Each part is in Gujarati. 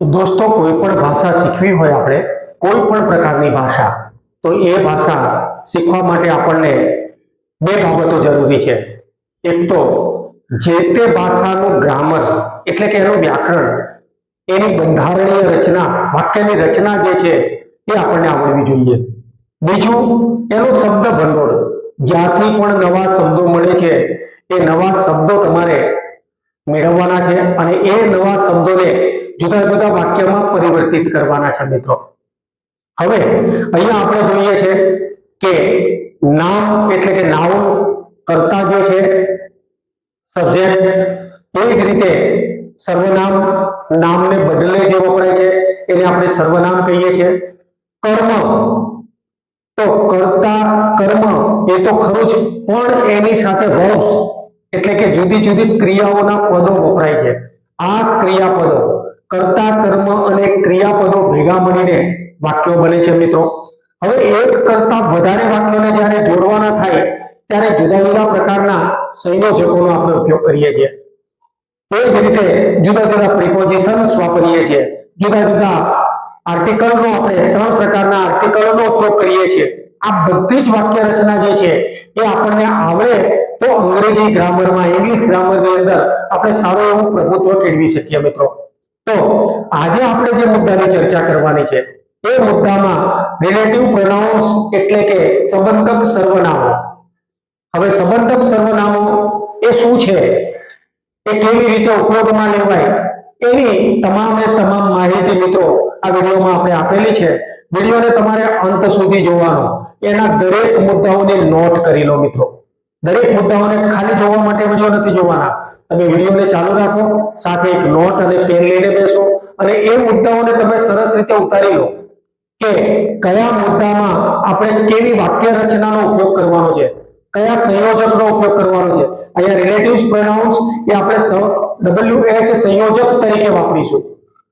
दोस्तों कोई पण भाषा सीखवी होय आपणे कोई पण प्रकारनी भाषा तो ए भाषा सीखवा माटे आपणने बे बाबतो जरूरी छे। एक तो जे ते भाषानुं ग्रामर एटले के एनुं व्याकरण एनी बंधारणीय रचना वाक्यनी रचना जे छे ए आपणने आवडवी जोईए। बीजुं एनो शब्द भंडोळ ज्यांथी पण नवा शब्दो मळे छे ए नवा शब्दो तमारे मेळववाना छे अने ए नवा शब्दोने जुदा जुदा वाक्यमां परिवर्तित करवाना छे। मित्रों हवे अहींया आपणे जोईए छे के नाम एटले के नाउन कर्ता जे छे सब्जेक्ट ए ज रीते सर्वनाम नामने बदले जे वपराय छे एने आपणे सर्वनाम कहीए छे। कर्म तो कर्ता कर्म ए तो खरुं ज पण एनी साथे वर्ब्स एटले के जुदी जुदी क्रियाओना पदो वपराय छे। आ क्रियापदो कर्ता कर्म अने क्रियापदो भेगा मळीने वाक्यो बने छे। मित्रों हवे एक करता वधारे वाक्योने ज्यारे जोडवाना थाय त्यारे जुदा जुदा प्रकारना संयोजकोनो आपणे उपयोग करीए छीए। ए ज रीते जुदा जुदा प्रीपोजिशन्स वापरीए छीए, जुदा जुदा आर्टिकलनो आपणे त्रण प्रकारना आर्टिकलनो उपयोग करीए छीए। आ बधी ज वाक्य रचना जे छे ए आपणने आवडे तो अंग्रेजी ग्रामरमां इंग्लिश ग्रामरनी अंदर आपणे सारो एवो प्रभुत्व केळवी शकीए। मित्रों तो આજે આપણે જે મુદ્દાની ચર્ચા કરવાની છે એ મુદ્દામાં રિલેટિવ પ્રોનાઉન્સ એટલે કે સંબંધક સર્વનામો। હવે સંબંધક સર્વનામો એ શું છે એ કેવી રીતે ઉપયોગમાં લેવાય એની તમામે તમામ માહિતી મિત્રો આ વિડિયોમાં આપણે આપેલી છે। વિડિયોને તમારે અંત સુધી જોવાનો, એના દરેક મુદ્દાઓને નોટ કરી લો। મિત્રો દરેક મુદ્દાઓને ખાલી જોવા માટે વિડિયો નથી જોવાના, તમે વિડિયોને ચાલુ રાખો, સાથે એક નોટ અને પેન લઈને બેસો અને એ મુદ્દાઓને તમે સરસ રીતે ઉતારી લો કે કયા મુદ્દામાં આપણે કેવી વાક્ય રચનાનો ઉપયોગ કરવાનો છે, કયા સંયોજકનો ઉપયોગ કરવાનો છે। અહીંયા રિલેટિવ્સ પ્રોનાઉન્સ એ આપણે WH સંયોજક તરીકે વાપરીશું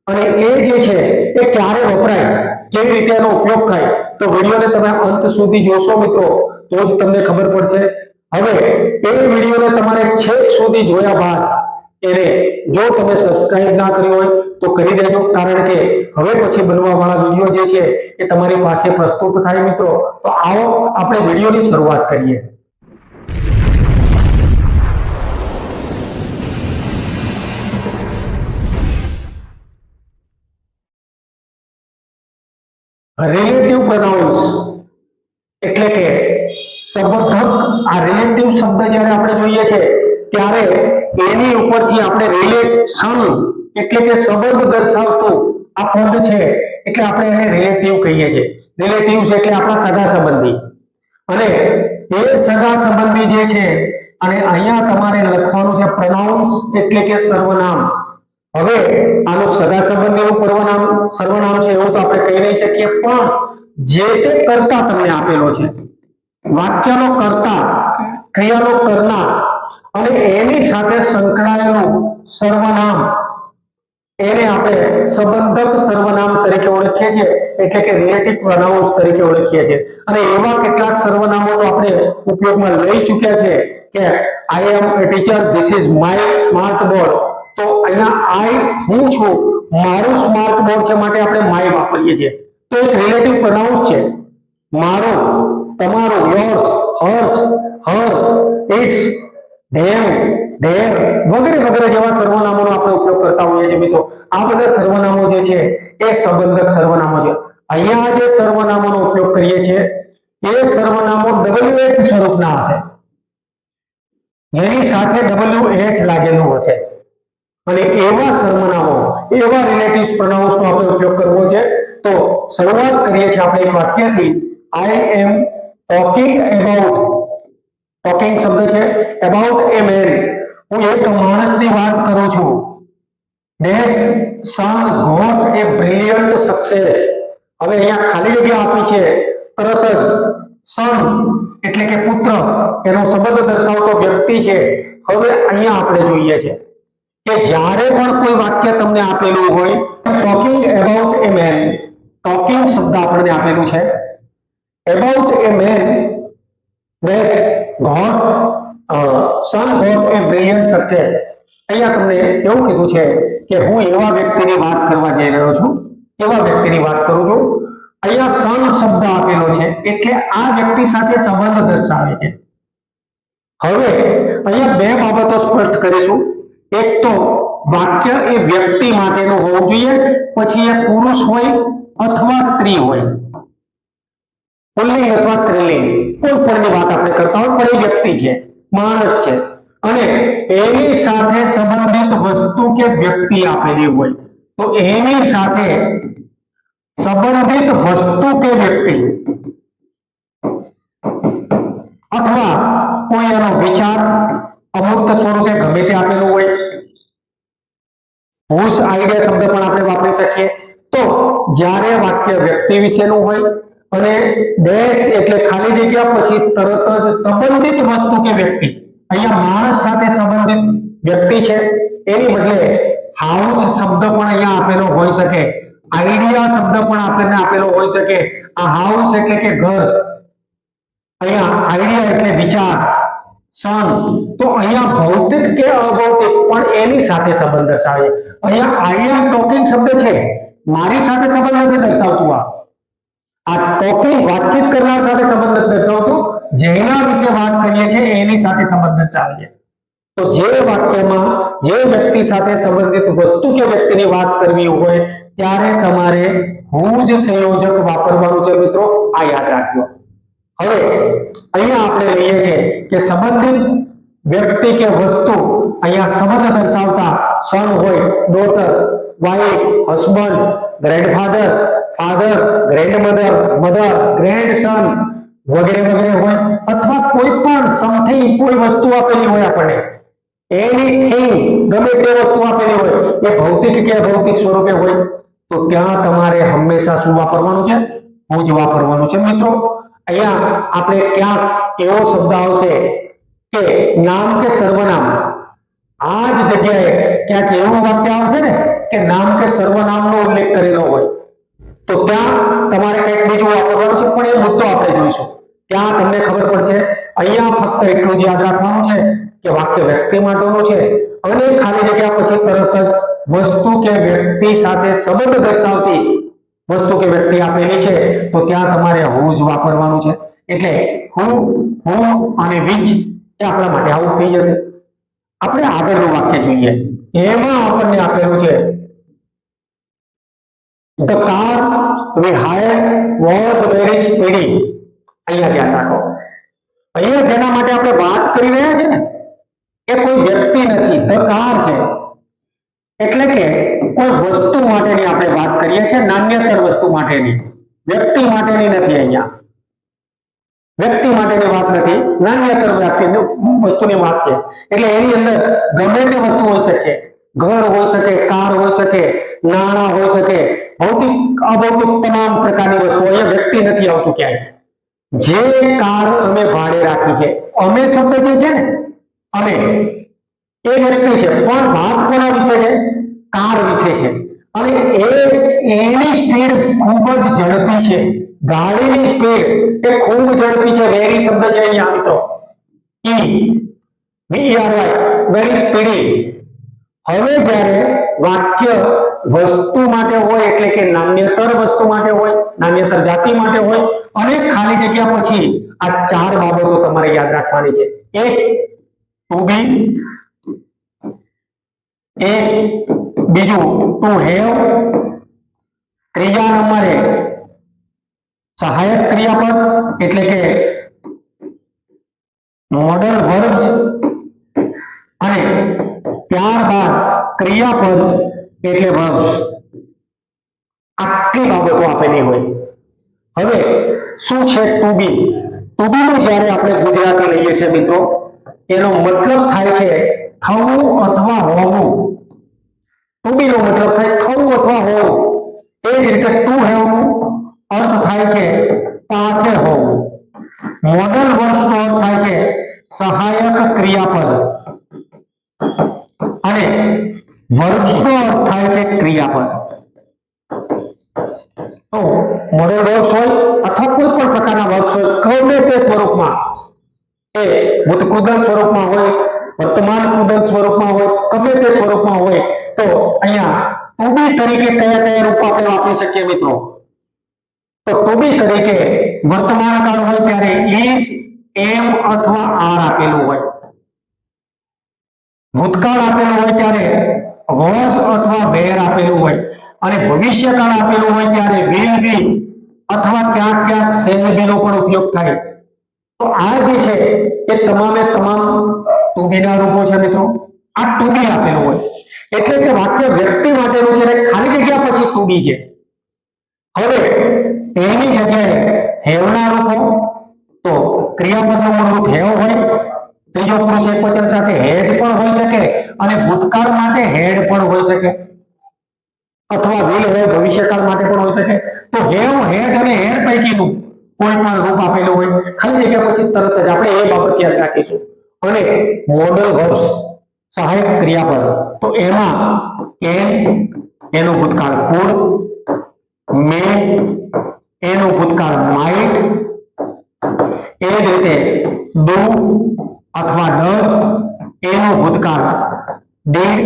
અને એ જે છે એ ક્યારે વપરાય, કેવી રીતે એનો ઉપયોગ થાય તો વિડિયોને તમે અંત સુધી જોશો મિત્રો તો જ તમને ખબર પડશે। હવે એ વિડિયોને તમારે છેક સુધી જોયા બાદ એને જો તમે સબસ્ક્રાઇબ ના કર્યું હોય તો કરી દેજો, કારણ કે હવે પછી બનવાવાળા વિડિયો જે છે એ તમારી પાસે પ્રસ્તુત થાય। મિત્રો તો આવો આપણે વિડિયોની શરૂઆત કરીએ। રિલેટિવ પ્રોનાઉન્સ એટલે કે સંબંધક। આ રિલેટિવ શબ્દ જ્યારે આપણે જોઈએ છે ત્યારે એની ઉપરથી આપણે રિલેશન એટલે કે સંબંધ દર્શાવતું આ પદ છે એટલે આપણે એને રિલેટિવ કહીએ છીએ। રિલેટિવ્સ એટલે આપણા સગા સંબંધી અને એ સગા સંબંધી જે છે અને અહીંયા તમારે લખવાનું છે પ્રોનાઉન્સ એટલે કે સર્વનામ। હવે આનું સગા સંબંધીનું સર્વનામ છે એવું તો આપણે કહી નહીં શકીએ, પણ જે તે કર્તા તમને આપેલો છે, વાક્યનો કર્તા, ક્રિયાનો કરનાર અને એની સાથે સંકળાયેલું સર્વનામ એને આપણે સંબંધક સર્વનામ તરીકે ઓળખીએ છીએ, એટલે કે રિલેટિવ પ્રોનાઉન્સ તરીકે ઓળખીએ છીએ। અને એવા કેટલાક સર્વનામો તો આપણે ઉપયોગમાં લઈ ચૂક્યા છે કે I am a teacher, this is my smart board. તો અહીંયા આઈ હું છું, મારું સ્માર્ટ બોર્ડ છે માટે આપણે માય વાપરીએ છીએ, તો એક રિલેટિવ પ્રોનાઉન્સ છે। મારું, તમારું, yours, hers, her, its, them, their વગેરે વગેરે જેવા સર્વનામોનો આપણે ઉપયોગ કરતા હોઈએ છીએ। મિત્રો આ બધા સર્વનામો જે છે એ સંબંધક સર્વનામો છે। અહીંયા જે સર્વનામોનો ઉપયોગ કરીએ છીએ એ સર્વનામો WH સ્વરૂપના હશે, જેની સાથે WH લાગેલું હશે અને એવા સર્વનામો, એવા રિલેટિવ્સ પ્રોનાઉન્સનો આપણે ઉપયોગ કરવો છે। તો શરૂઆત કરીએ છીએ આપણે એક વાક્યથી, આઈ એમ ટોકિંગ અબાઉટ, ટોકિંગ શબ્દ છે, અબાઉટ એ મેન, હું એક માણસની વાત કરું છું। Dash son got a brilliant success. હવે અહીંયા ખાલી જગ્યા આપી છે, તરત જ સન એટલે કે પુત્ર એનો સંબંધ દર્શાવતો વ્યક્તિ છે। હવે અહીંયા આપણે જોઈએ છે કે જ્યારે પણ કોઈ વાક્ય તમને આપેલું હોય, talking about a man, talking શબ્દ આપણને આપેલું છે, about a man dash got son got a brilliant success. અહીંયા તમને એવું કીધું છે કે હું એવા વ્યક્તિની વાત કરવા જઈ રહ્યો છું, એવા વ્યક્તિની વાત કરું છું. અહીંયા સન શબ્દ આપેલો છે એટલે આ વ્યક્તિ સાથે સંબંધ દર્શાવે છે. હવે અહીંયા બે બાબતો સ્પષ્ટ કરીશું. એક તો વાક્ય એ વ્યક્તિ માટેનું હોવું જોઈએ, પછી એ પુરુષ હોય અથવા સ્ત્રી હોય, પુલ્લિંગ અથવા સ્ત્રીલિંગ કોઈ પણની વાત આપણે કરતા હોય, પણ એ વ્યક્તિ છે, માણસ છે અને એની સાથે સંબંધિત વસ્તુ કે વ્યક્તિ આપેલી હોય તો એની સાથે સંબંધિત વસ્તુ કે વ્યક્તિ અથવા કોઈ એનો વિચાર અમૂર્ત સ્વરૂપે ગમે તે આપેલું હોય. હુઝ આઈડિયા શબ્દ પણ આપણે વાપરી શકીએ. તો જ્યારે વાક્ય વ્યક્તિ વિશેનું હોય અને ડેશ એટલે ખાલી જગ્યા પછી તરત જ સંબંધિત વસ્તુ કે વ્યક્તિ, અહીંયા માણસ સાથે સંબંધિત વ્યક્તિ છે એની બદલે હાઉસ શબ્દ પણ અહીંયા આપેલો હોઈ શકે, આઈડિયા શબ્દ પણ આપણને આપેલો હોઈ શકે. આ હાઉસ એટલે કે ઘર, અહીંયા આઈડિયા એટલે વિચાર, સન. તો અહીંયા ભૌતિક કે અભૌતિક પણ એની સાથે સંબંધ દર્શાવે. અહીંયા આઈ એમ ટોકિંગ શબ્દ છે, મારી સાથે સંબંધ નથી દર્શાવતું. આ ટોકિંગ વાતચીત કરનાર સાથે સંબંધ દર્શાવતું, જેના વિશે વાત કરીએ છીએ એની સાથે સંબંધ દર્શાવે છે. તો જે વાક્યમાં જે વ્યક્તિ સાથે સંબંધિત વસ્તુ કે વ્યક્તિની વાત કરવી હોય ત્યારે તમારે હુજ સંયોજક વાપરવાનું છે મિત્રો, આ યાદ રાખજો. હવે અહીંયા આપણે લઈએ છીએ કે સંબંધિત વ્યક્તિ કે વસ્તુ અહીંયા સંબંધ દર્શાવતા સન હોય, daughter, wife, husband, grandfather, father, grandmother, mother, grandson વગેરે વગેરે હોય, અથવા કોઈ પણ સમથિંગ કોઈ વસ્તુ આપેલી હોય આપણને, એનીથિંગ ગમે તે વસ્તુ આપેલી હોય એ ભૌતિક કે અભૌતિક સ્વરૂપે હોય તો ત્યાં તમારે હંમેશા શું વાપરવાનું છે? હુજ વાપરવાનું છે મિત્રો. અહીંયા આપણે ક્યાંક એવો શબ્દ આવશે કે નામ કે સર્વનામ, આ જ જગ્યાએ ક્યાંક એવું વાક્ય આવશે ને કે નામ કે સર્વનામનો ઉલ્લેખ કરેલો હોય તો ત્યાં તમારે કંઈક બીજું વાપરવાનું છે, પણ એ મુદ્દો આપણે જોઈશું ત્યાં તમને ખબર પડશે. અહીંયા ફક્ત એટલું જ યાદ રાખવાનું છે કે વાક્ય વ્યક્તિ માટેનું છે અને ખાલી જગ્યા પછી તરત જ વસ્તુ કે વ્યક્તિ સાથે સંબંધ દર્શાવતી વસ્તુ કે વ્યક્તિ આપેલી છે તો ત્યાં તમારે હુઝ વાપરવાનું છે. એટલે હું અને વિચ એ આપણા માટે આવું થઈ જશે. આપણે આગળનું વાક્ય જોઈએ, એમાં આપણને આપેલું છે the car we hired was very speedy. અહીંયા ધ્યાન રાખો, અહીંયા જેના માટે આપણે વાત કરી રહ્યા છે ને એ કોઈ વ્યક્તિ નથી, ધ કાર છે. એટલે કે કોઈ વસ્તુ માટેની આપણે વાત કરીએ છીએ, નાન્યતર વસ્તુ માટેની, વ્યક્તિ માટેની નથી. અહીંયા વ્યક્તિ માટેની વાત નથી, નાન્યતર વસ્તુની વાત છે. એટલે એની અંદર ગમે તે વસ્તુ હોઈ શકે, ઘર હોઈ શકે, કાર હોઈ શકે, નાણાં હોઈ શકે, ભૌતિક અભૌતિક તમામ પ્રકારની વસ્તુ. અહીંયા વ્યક્તિ નથી આવતું ક્યાંય. જે કાર અમે ભાડે રાખી છે, અમે શબ્દ જે છે ને અમે એ વ્યક્તિ છે, પણ વાત કોના વિશે છે? કાર વિશે છે. અને એની સ્પીડ ખૂબ જ ઝડપી છે, ગાડીની સ્પીડ એ ખૂબ ઝડપી છે. વેરી શબ્દ છે અહીંયા મિત્રો, વેરી સ્પીડી. હવે જ્યારે વાક્ય વસ્તુ માટે હોય એટલે કે નાન્યતર વસ્તુ માટે હોય, નાન્યતર જાતિ માટે હોય અને ખાલી જગ્યા પછી આ ચાર બાબતો તમારે યાદ રાખવાની છે. એક ટુ બી, એક બીજું ટુ હેવ, ત્રીજા નંબરે સહાયક ક્રિયાપદ એટલે કે મોડલ વર્બ્સ અને ત્યારબાદ ક્રિયાપદ એટલે વર્બ્સ. આટલી બાબતો આપેલી હોય. હવે શું છે ટુ બી? ટુ બી નું જ્યારે આપણે ગુજરાતી લઈએ છીએ મિત્રો એનો મતલબ થાય છે થવું અથવા હોવું. ટુ બી નો મતલબ થાય થવું અથવા હોવું. એ જ રીતે ટુ હેવ નું અર્થ થાય છે પાસે હોવું. મોડલ વર્બ્સ નો અર્થ થાય છે સહાયક ક્રિયાપદ અને વર્બ્સ નો અર્થ થાય છે ક્રિયાપદ. તો મોડલ વર્બ્સ હોય અથવા કોઈ પણ પ્રકારના વર્બ્સ હોય ગમે તે સ્વરૂપમાં, એ ભૂતકૃદંત સ્વરૂપમાં હોય વર્તમાન કૃદંત સ્વરૂપમાં હોય, ગમે તે સ્વરૂપમાં હોય, તો અહીંયા ટુ બી તરીકે કયા કયા રૂપ આપણે વાપરી શકીએ મિત્રો? તો ટુ બી તરીકે વર્તમાન કાળ હોય ત્યારે is, am અથવા are આપેલું હોય. ભૂતકાળ આપેલું હોય ત્યારે was અથવા were આપેલું હોય, અને ભવિષ્યકાળ આપેલું હોય ત્યારે will be અથવા ક્યાંક ક્યાંક shall be નો પણ ઉપયોગ થાય. તો આ જે છે એ તમામે તમામ ટુ બી ના રૂપો છે મિત્રો. આ ટુ બી આપેલું હોય એટલે કે વાક્ય વ્યક્તિ માટેનું છે, ખાલી જગ્યા પછી ટુ બી છે. હવે એની જગ્યાએ have ના રૂપો, તો ક્રિયાપદનું મૂળ રૂપ have હોય, ત્રીજો પુરુષ એકવચન સાથે has પણ હોઈ શકે, અને ભૂતકાળ માટે had પણ હોઈ શકે, અથવા will have ભવિષ્યકાળ માટે પણ હોઈ શકે. તો have, has અને had પૈકીનું કોઈ પણ રૂપ આપેલું હોય, ખાલી જગ્યા પછી તરત જ આપણે એ બાબત યાદ રાખીશું. અને મોડલ વર્બ્સ સહાયક ક્રિયાપદ, તો એમાં can એનું ભૂતકાળ could, may એનું ભૂતકાળ might, એ જ રીતે do અથવા does એનું ભૂતકાળ did,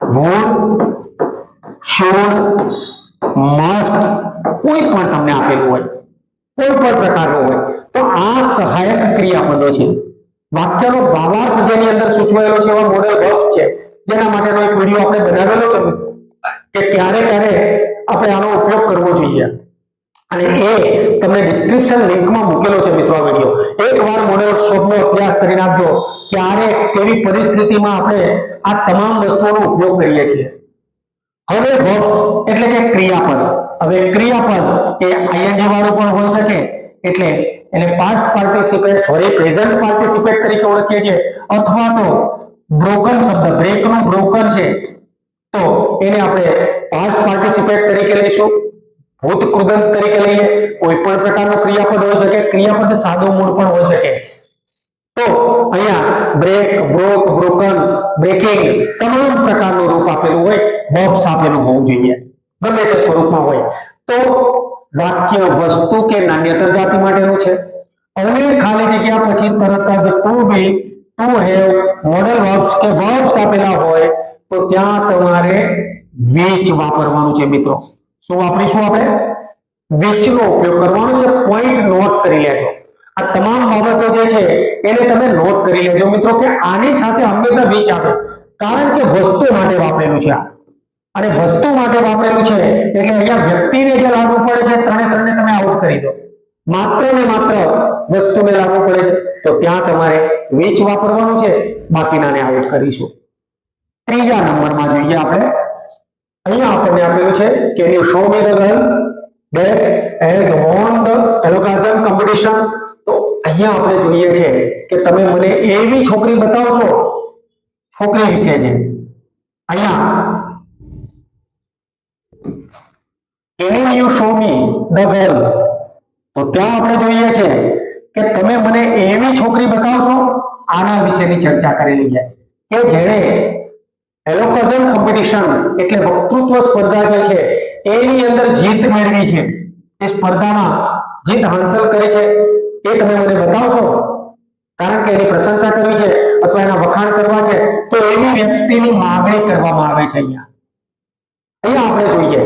would, should, must, કોઈ પણ તમને આપેલું હોય, કોઈ પણ પ્રકારનું હોય, તો આ સહાયક ક્રિયાપદો છે. વાક્યનો ભાવાર્થ જેની અંદર સૂચવાયેલો છે એવા મોડેલ વર્બ્સ છે, જેના માટેનો એક વિડિયો આપણે બનાવેલો છે કે ક્યારે ક્યારે આપણે આનો ઉપયોગ કરવો જોઈએ, અને એ તમને ડિસ્ક્રિપ્શન લિંકમાં મૂકેલો છે મિત્રો. આ વિડિયો એકવાર મોડેલ શોધનો અભ્યાસ કરીને આપજો, ક્યારે કેવી પરિસ્થિતિમાં આપણે આ તમામ વસ્તુઓનો ઉપયોગ કરીએ છીએ. હવે વર્બ્સ એટલે કે ક્રિયાપદ. હવે ક્રિયાપદ એ ing વાળું પણ હોઈ શકે, એટલે એને પાસ્ટ પાર્ટિસિપેટ પ્રેઝન્ટ પાર્ટિસિપેટ તરીકે ઓળખીએ છીએ, અથવા તો બ્રોકન શબ્દ બ્રેક નો બ્રોકન છે તો એને આપણે પાસ્ટ પાર્ટિસિપેટ તરીકે લઈશું. ભૂત કૃદંત તરીકે લઈએ, કોઈ પણ પ્રકારનું ક્રિયાપદ હોઈ શકે, ક્રિયાપદ સાદું મૂળ પણ હોઈ શકે. તો અહીંયા બ્રેક, બ્રોક, બ્રોકન, બ્રેકિંગ તમામ પ્રકારનું રૂપ આપેલું હોય, વર્બ્સ આપેલું હોવું જોઈએ, ગમે તે સ્વરૂપમાં હોય. તો વાક્ય વસ્તુ કે નાન્યતર જાતિ માટેનું છે. હવે ખાલી જગ્યા પછી તરત જ to be, to have, modal verbs કે વર્બ્સ આપેલા હોય તો ત્યાં તમારે which વાપરવાનું છે મિત્રો. શું વાપરીશું આપણે? which નો ઉપયોગ કરવાનો છે. પોઈન્ટ નોટ કરી લેજો. આ તમામ બાબતો જે છે એને તમે નોટ કરી લેજો મિત્રો, કે આની સાથે હંમેશા which આવે, કારણ કે વસ્તુ માટે વાપરેલું છે આ, અને વસ્તુ માટે વાપરેલું છે એટલે અહીંયા વ્યક્તિને જે લાગુ પડે છે ત્રણે ત્રણને તમે આઉટ કરી દો. માત્ર ને માત્ર વસ્તુને લાગુ પડે તો ત્યાં તમારે which વાપરવાનું છે, બાકીનાને આઉટ કરીશું. ત્રીજા નંબરમાં જોઈએ આપણે, અહીંયા આપણને આપેલું છે કે you show me the girl that has won the eloquence competition. તો અહીંયા આપણે જોઈએ છે કે તમે મને એવી છોકરી બતાવો છો, છોકરી વિશે છે. અહીંયા can you show me the girl, તો ત્યાં આપણે જોઈએ છે કે તમે મને એવી છોકરી બતાવશો, આના વિશેની ચર્ચા કરેલી છે કે જેણે એલોક્વન્સ કોમ્પિટિશન એટલે વક્તૃત્વ સ્પર્ધા જે છે એની અંદર જીત મેળવી છે, એ સ્પર્ધામાં જીત હાંસલ કરી છે, એ તમે મને બતાવશો. કારણ કે એની પ્રશંસા કરવી છે અથવા એના વખાણ કરવા છે, તો એવી વ્યક્તિની માંગણી કરવામાં આવે છે. અહીંયા આપણે જોઈએ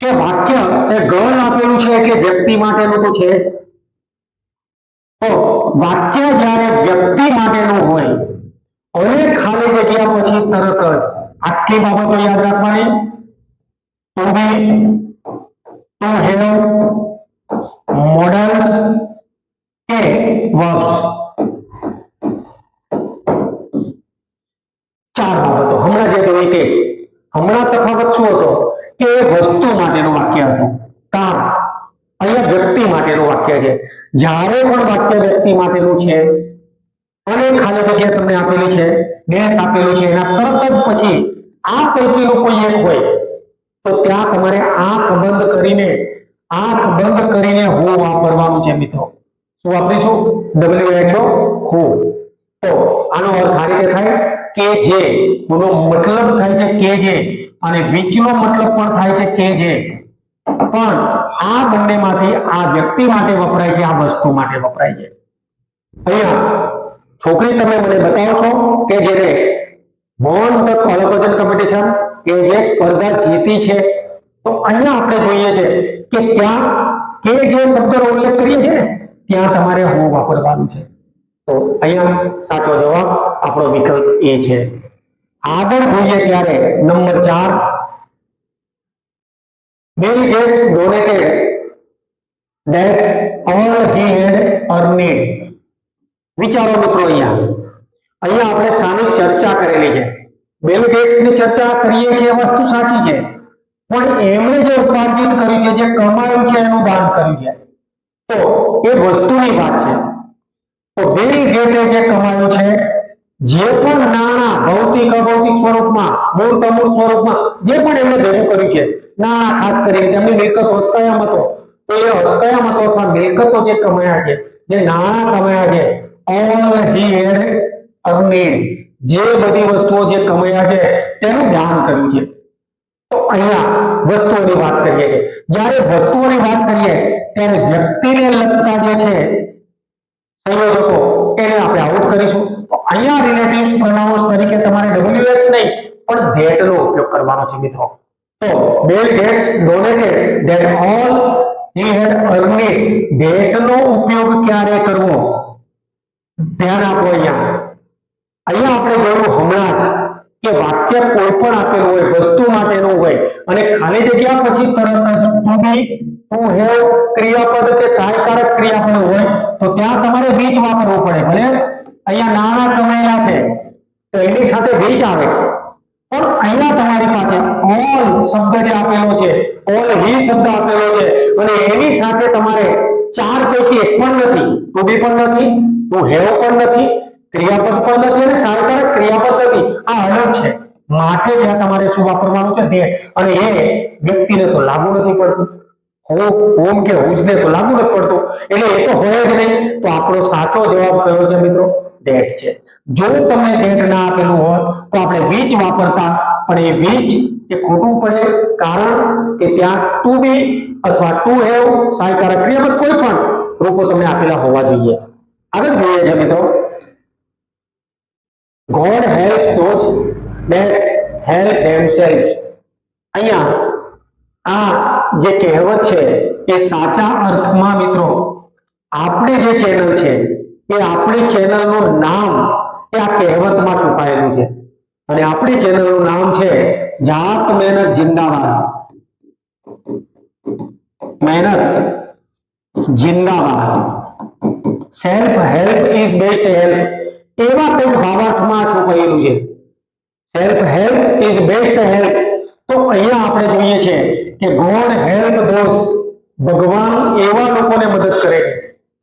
કે વાક્ય એ ગણ આપેલું છે એટલે વ્યક્તિ માટેનું તો છે જ. તો વાક્ય જ્યારે વ્યક્તિ માટેનું હોય અને ખાલી જગ્યા પછી તરત જ આટલી બાબતો યાદ રાખવાની, to be, to have, modals કે verbs, ચાર બાબતો હમણાં જે જોઈ તે. હમણાં તફાવત શું હતો કે વસ્તુ માટેનું વાક્ય હતું, કારણ અહીંયા વ્યક્તિ માટેનું વાક્ય છે. જ્યારે પણ વાક્ય વ્યક્તિ માટેનું છે અને ખાલી જગ્યા તમને આપેલી છે, ડેશ આપેલું છે, એના તરત જ પછી આ પૈકીનું કોઈ એક હોય તો ત્યાં તમારે આંખ બંધ કરીને હું વાપરવાનું છે મિત્રો. શું વાપરીશું? WHO, હું. તો આનો અર્થ આ રીતે થાય કે જે, નો મતલબ થાય છે કે જે, અને which નો મતલબ પણ થાય છે કે જે, પણ આ બંનેમાંથી આ વ્યક્તિ માટે વપરાય છે, આ વસ્તુ માટે વપરાય છે. અહીંયા છોકરી તમે મને બતાવશો કે જેને વોન ધ કોલેજન કોમ્પિટિશન કે જે સ્પર્ધા જીતી છે? તો અહીંયા આપણે જોઈએ છે કે ત્યાં કે જે શબ્દનો ઉલ્લેખ કરીએ છીએ ને ત્યાં તમારે હું વાપરવાનું છે. તો અહીંયા સાચો જવાબ આપણો વિકલ્પ એ છે. આગળ જોઈએ ત્યારે number 4, Bill Gates donated that all he had earned. વિચારો મિત્રો, અહીંયા આપણે સાની ચર્ચા કરેલી છે. બિલ ગેટ્સ ની ચર્ચા કરીએ છીએ, વસ્તુ સાચી છે, પણ એમણે જે ઉપાર્જિત કર્યું છે, જે કમાયું છે, એનું દાન કર્યું છે, તો એ વસ્તુની વાત છે. તો બિલ ગેટે જે કમાયું છે, જે પણ નાણાં ભૌતિક અભૌતિક સ્વરૂપમાં, મૂર્ત અમૂર્ત સ્વરૂપમાં જે પણ એમણે ભેગું કર્યું છે, નાણાં ખાસ કરીને તેમની મિલકતો હસ્કયામતો, તો એ હસ્કયામતો અથવા મિલકતો જે કમાયા છે, જે નાણાં કમાયા છે, all he had earned, જે બધી વસ્તુઓ જે કમાયા છે તેનું દાન કર્યું છે. તો અહીંયા વસ્તુઓની વાત કરીએ છીએ. જ્યારે વસ્તુઓની વાત કરીએ ત્યારે વ્યક્તિને લગતા જે છે સંયોજકો એને આપણે આઉટ કરીશું. તો અહીંયા રિલેટિવ્સ પ્રોનાઉન્સ તરીકે તમારે WH નહીં પણ that નો ઉપયોગ કરવાનો છે મિત્રો. તો Bill Gates donated that all he had earned, that નો ઉપયોગ ક્યારે કરવો? ધ્યાન આપો. અહીંયા આપણે જોયું હમણાં જ કે વાક્ય કોઈ પણ આપેલું હોય, વસ્તુ માટેનું હોય અને ખાલી જગ્યા પછી તરત જ ટુ બી, ટુ હેવ ક્રિયાપદ કે સહાયકારક ક્રિયાપદ હોય તો ત્યાં તમારે which વાપરવું પડે. ભલે અહીંયા નાણાં કમાયેલા છે તો એની સાથે which આવે, પણ અહીંયા તમારી પાસે all શબ્દ જે આપેલો છે, all he શબ્દ આપેલો છે અને એની સાથે તમારે ચાર પૈકી એક પણ નથી, ટુ બી પણ નથી, ટુ હેવ પણ નથી, ક્રિયાપદ પણ નથી અને સહાયકારક ક્રિયાપદ નથી. આ અલગ છે. માટે ત્યાં તમારે શું વાપરવાનું છે? that. અને એ વ્યક્તિને તો લાગુ નથી પડતું, હોમ કે હુઝને તો લાગુ નથી પડતું, એટલે એ તો હોય જ નહીં. તો આપણો સાચો જવાબ કયો છે મિત્રો? that છે. જો તમને that ના આપેલું હોય તો આપણે which વાપરતા, પણ એ which એ ખોટું પડે, કારણ કે ત્યાં ટુ બી અથવા ટુ હેવ સહાયકારક ક્રિયાપદ કોઈ પણ રૂપો તમને આપેલા હોવા જોઈએ. આગળ જોઈએ છે મિત્રો, God helps those that help themselves. અહીંયા આ જે કહેવત છે એ સાચા અર્થમાં મિત્રો આપણે જે ચેનલ છે એ આપણી ચેનલનું નામ એ આ કહેવતમાં છુપાયેલું છે અને આપણી ચેનલનું નામ છે જાત મહેનત જિંદાબાદ. મહેનત જિંદાબાદ. Self help is best help, એવા કંઈક ભાવાર્થમાં છુપાયેલું છે. Self help is best help. તો અહીંયા આપણે જોઈએ છે કે ગોડ હેલ્પ ધોઝ, ભગવાન એવા લોકોને મદદ કરે છે.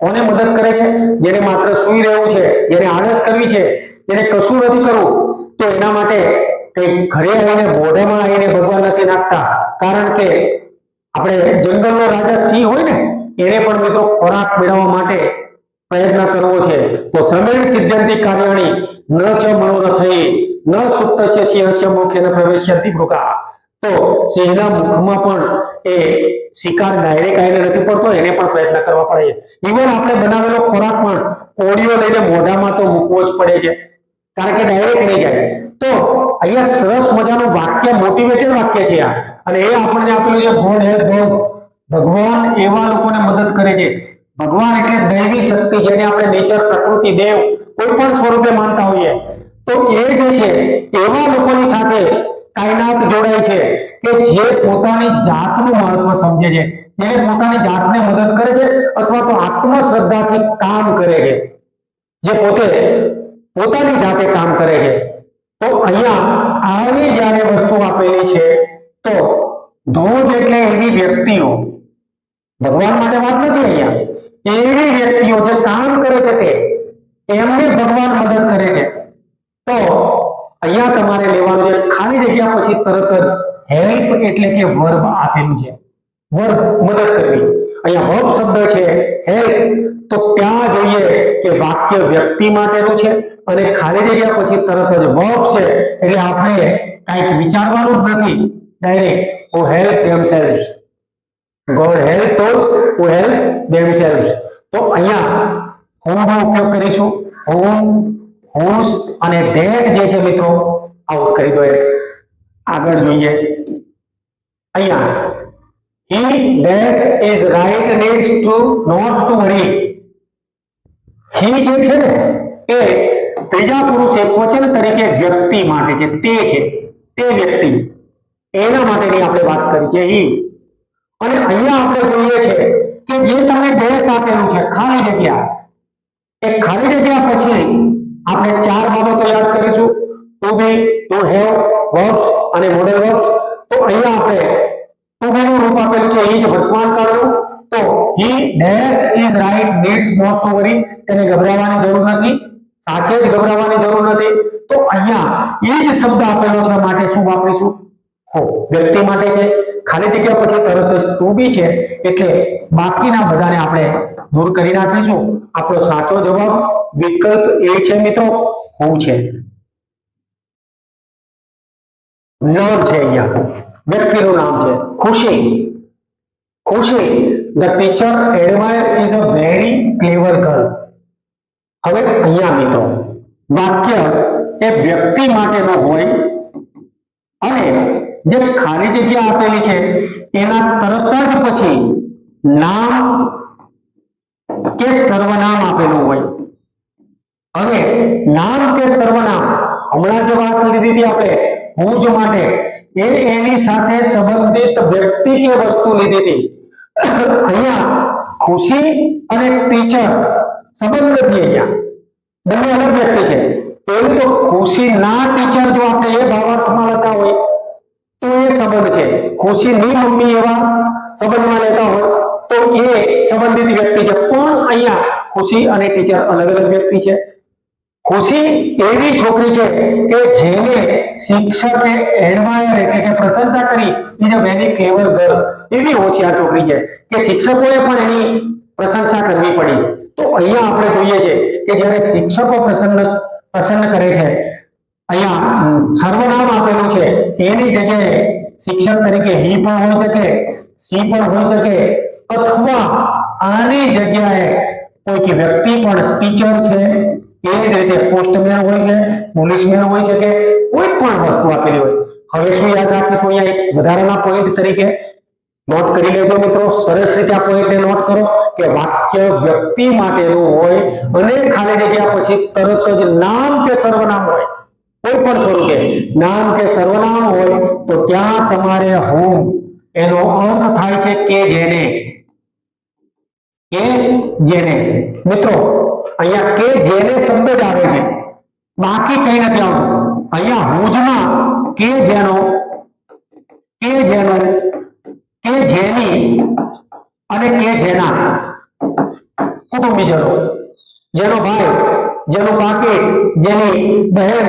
કોને મદદ કરે છે? જેને માત્ર સૂઈ રહેવું છે, જેને આળસ કરવી છે, જેને કશું નથી કરવું, તો એના માટે કંઈક ઘરે આવીને મોઢામાં આવીને ભગવાન નથી નાખતા. કારણ કે આપણે જંગલનો રાજા સિંહ હોય ને, એને પણ મિત્રો ખોરાક મેળવવા માટે પ્રયત્ન કરવો છે. તો શ્રમેણ સિદ્ધંતિ કાર્યાણી ન ચ મનોરથૈ ન સુપ્તસ્ય સિંહસ્ય મુખેન પ્રવેશ્યંતિ મૃગા. તો સિંહના મુખમાં પણ એ શિકાર ડાયરેક્ટ આવીને નથી પડતો, એને પણ પ્રયત્ન કરવા પડે છે. ઇવન આપણે બનાવેલો ખોરાક પણ કોળીઓ લઈને મોઢામાં તો મૂકવો જ પડે છે, કારણ કે ડાયરેક્ટ નહીં જાય. તો અહીંયા સરસ મજાનું વાક્ય, મોટિવેટેડ વાક્ય છે આ, અને એ આપણને આપેલું છે ગોડ હેલ્પ ધોઝ, ભગવાન એવા લોકોને મદદ કરે છે. ભગવાન એટલે દૈવી શક્તિ, જેને આપણે નેચર, પ્રકૃતિ, દેવ કોઈ પણ સ્વરૂપે માનતા હોઈએ, તો એ જે છે એવા લોકોની સાથે કાયનાત જોડાય છે કે જે પોતાની જાતનું મહત્વ સમજે છે, જે પોતાની જાતને મદદ કરે છે અથવા તો આત્મશ્રદ્ધાથી કામ કરે છે, જે પોતે પોતાની જાતે કામ કરે છે. તો અહીંયા આવી જ્યારે વસ્તુ આપેલી છે તો ધોજ એટલે એવી વ્યક્તિઓ, ભગવાન માટે વાત નથી અહીંયા, એવી વ્યક્તિઓ જે કામ કરે છે તે એમને ભગવાન મદદ કરે છે. તો અહીંયા તમારે લેવાનું છે ખાલી જગ્યા પછી તરત જ હેલ્પ એટલે કે વર્બ આપેલું છે, વર્બ મદદ કરવી. અહીંયા વર્બ શબ્દ છે હેલ્પ, તો ત્યાં જોઈએ કે વાક્ય વ્યક્તિ માટેનું છે અને ખાલી જગ્યા પછી તરત જ વર્બ છે, એટલે આપણે કંઈક વિચારવાનું જ નથી, direct who help themselves, God help those who help themselves. તો અહીંયા હું ઉપયોગ કરીશું whom, whose અને that જે છે મિત્રો આઉટ કરી દો. આગળ જોઈએ અહીંયા he dash is right next to not to worry. he જે છે ને એ ત્રીજા પુરુષ એકવચન તરીકે વ્યક્તિ માટે છે, તે છે, તે વ્યક્તિ એના માટેની આપણે વાત કરી છે he. અને અહીંયા આપણે જોઈએ છે કે જે તમે ડેશ આપેલું છે ખાલી જગ્યા, એ ખાલી જગ્યા પછી આપણે ચાર બાબતો યાદ કરીશું, to be, to have, verbs અને મોડેલ વર્બ્સ. તો અહીંયા આપણે ટુ બી નું રૂપ આપેલું છે he જ વર્તમાન કાળનું, તો he dash is right needs not to worry, તેને ગભરાવાની જરૂર નથી, સાચે જ ગભરાવાની જરૂર નથી. તો અહીંયા એ જ શબ્દ આપેલો છે માટે શું વાપરીશું? હો, વ્યક્તિ માટે છે, ખાલી જગ્યા પછી તરત જ ટુ બી છે, એટલે બાકીના બધાને આપણે દૂર કરી નાખીશું. આપણો સાચો જવાબ વિકલ્પ એ છે મિત્રો, હું છે. નામ છે અહીંયા, વ્યક્તિનું નામ છે ખુશી. ખુશી, the teacher admire is a very clever girl. હવે અહીંયા મિત્રો વાક્ય એ વ્યક્તિ માટેનું હોય અને જે ખાલી જગ્યા આપેલી છે એના તરત જ પછી નામ કે સર્વનામ આપેલું હોય. હવે નામ કે સર્વનામ હમણાં જે વાત લીધી હતી આપણે હું જ માટે, એ એની સાથે સંબંધિત વ્યક્તિ કે વસ્તુ લીધી હતી. અહીંયા ખુશી અને ટીચર સંબંધ નથી, અહીંયા બંને અલગ વ્યક્તિ છે. પેલું તો ખુશી ના ટીચર જો આપણે એ ભાવાર્થમાં લેતા હોય તો એ સંબંધ છે, ખુશીની મમ્મી એવા સંબંધમાં લેતા હોય તો એ સંબંધિત વ્યક્તિ છે. પણ અહીંયા ખુશી અને ટીચર અલગ અલગ વ્યક્તિ છે. ખુશી એવી છોકરી છે કે જેને શિક્ષકે એડમાયર એટલે કે પ્રશંસા કરી, is a very clever girl, એવી હોશિયાર છોકરી છે કે શિક્ષકોએ પણ એની પ્રશંસા કરવી પડી. તો અહીંયા આપણે જોઈએ છે કે જ્યારે શિક્ષકો પસંદ કરે છે, અહીંયા સર્વનામ આપેલું છે એની જગ્યાએ શિક્ષક તરીકે હી પણ હોઈ શકે, સી પણ હોઈ શકે, અથવા આની જગ્યાએ કોઈ વ્યક્તિ પણ ટીચર છે, એવી જ રીતે પોસ્ટમેન હોય છે, પોલીસમેન હોય શકે, કોઈ પણ વસ્તુ આપેલી હોય. હવે શું યાદ રાખીશું અહીંયા એક વધારાના પોઈન્ટ તરીકે નોટ કરી લેજો મિત્રો, સરસ રીતે આ પોઈન્ટને નોટ કરો કે વાક્ય વ્યક્તિ માટેનું હોય અને ખાલી જગ્યા પછી તરત જ નામ કે સર્વનામ હોય, કોઈ પણ સ્વરૂપે નામ કે સર્વનામ હોય તો ત્યાં તમારે whom એનો અર્થ થાય છે કે જેને. મિત્રો અહીંયા કે જેને શબ્દ જ આવે છે, બાકી કઈ નથી આવતું. અહીંયા હુંજમાં કે જેનો, કે જેનો, કે જેની અને કે જેના કુટુંબીજનો, જેનો ભાઈ, જેનું પાકીટ, જેની બહેન,